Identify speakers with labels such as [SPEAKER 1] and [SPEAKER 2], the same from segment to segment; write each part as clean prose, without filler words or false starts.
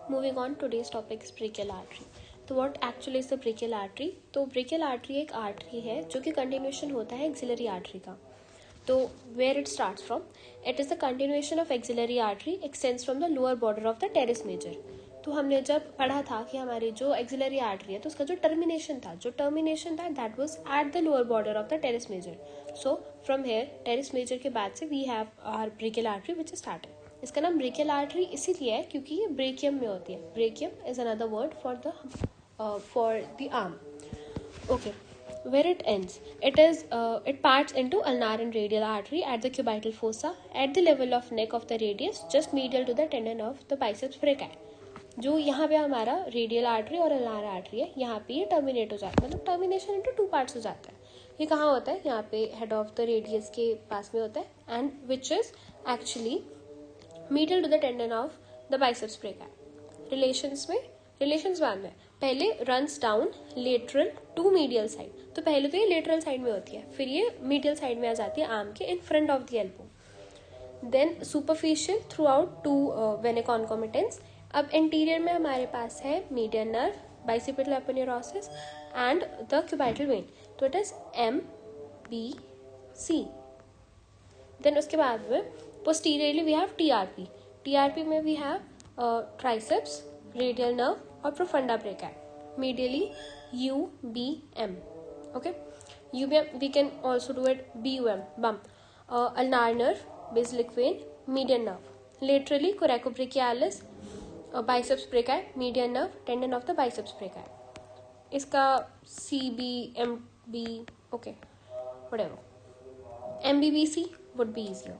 [SPEAKER 1] moving on, today's topic is brachial artery. तो what actually is the brachial artery? तो brachial artery एक artery है जो कि continuation होता है axillary artery का. तो where it starts from? It is the continuation of axillary artery extends from the lower border of the teres major. तो हमने जब पढ़ा था कि हमारी जो एक्सिलरी आर्टरी है तो उसका जो टर्मिनेशन था that was at the lower border of the teres major. So from here teres major के बाद से we have our brachial artery which is started. इसका नाम ब्रेकियल आर्टरी इसीलिए है क्योंकि ये ब्रेकियम में होती है. Brachium is another word for the arm. Okay, where it ends, it parts into ulnar and radial artery at the cubital fossa at the level of neck of the radius just medial to the tendon of the biceps brachii. जो यहाँ पे हमारा radial artery और ulnar artery है, यहाँ पे ये terminate हो जाता है, मतलब टर्मिनेशन इनटू 2 पार्ट्स हो जाता है. ये कहाँ होता है? यहाँ पे हेड ऑफ द रेडियस के पास में होता है and which is actually medial to the tendon of the biceps brachii. Relations बाद में पहले runs down lateral to medial side. तो पहले तो ये लेटरल साइड में होती है, फिर ये मीडियल साइड में आ जाती है आर्म के in front of the elbow. Then superficial throughout to venae comitantes. अब इंटीरियर में हमारे पास है median nerve, bicipital aponeurosis and the cubital vein. तो इट इज MBC. देन उसके बाद में पोस्टीरियरली वी हैव TRP में we have triceps, radial nerve और profunda brachii. Medially UBM. Okay, UBM we can also do it BUM, bum. Ulnar nerve, basilic vein, median nerve. Laterally coracobrachialis, biceps brachii, median nerve, tendon of the biceps brachii. इसका CBMB, okay, whatever. MBBC would be easier.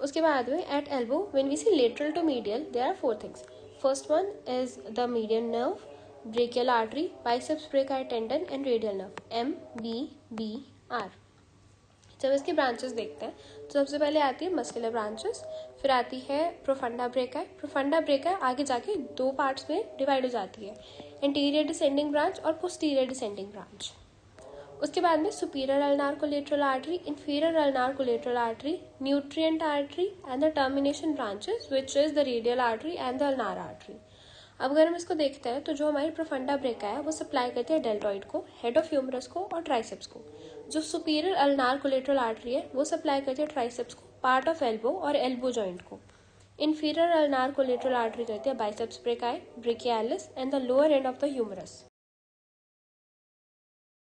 [SPEAKER 1] उसके बाद में at elbow when we see lateral to medial there are 4 things. First one is the median nerve, brachial artery, biceps brachii tendon and radial nerve. MBBR. जब इसके branches देखते हैं तो सबसे पहले आती है मस्कुलर ब्रांचेस, फिर आती है प्रोफंडा ब्रेकी. प्रोफंडा ब्रेकी आगे जाके 2 पार्ट्स में डिवाइड हो जाती है, इंटीरियर डिसेंडिंग ब्रांच और पोस्टीरियर डिसेंडिंग ब्रांच. उसके बाद में superior ulnar collateral artery, inferior ulnar collateral artery, nutrient artery and the termination branches which is the radial artery and the ulnar artery. अब अगर हम इसको देखते हैं तो जो हमारी प्रोफंडा ब्रेकी है वो सप्लाई करती है डेल्टॉइड को, हेड ऑफ ह्यूमरस को और ट्राइसेप्स को. जो सुपीरियर अल्नार कोलेटरल आर्टरी है वो सप्लाई करती है ट्राइसेप्स को, पार्ट ऑफ एल्बो और एल्बो जॉइंट को. इंफीरियर अल्नार कोलेटरल आर्टरी करती है biceps brachii, brachialis and the lower end of the humerus.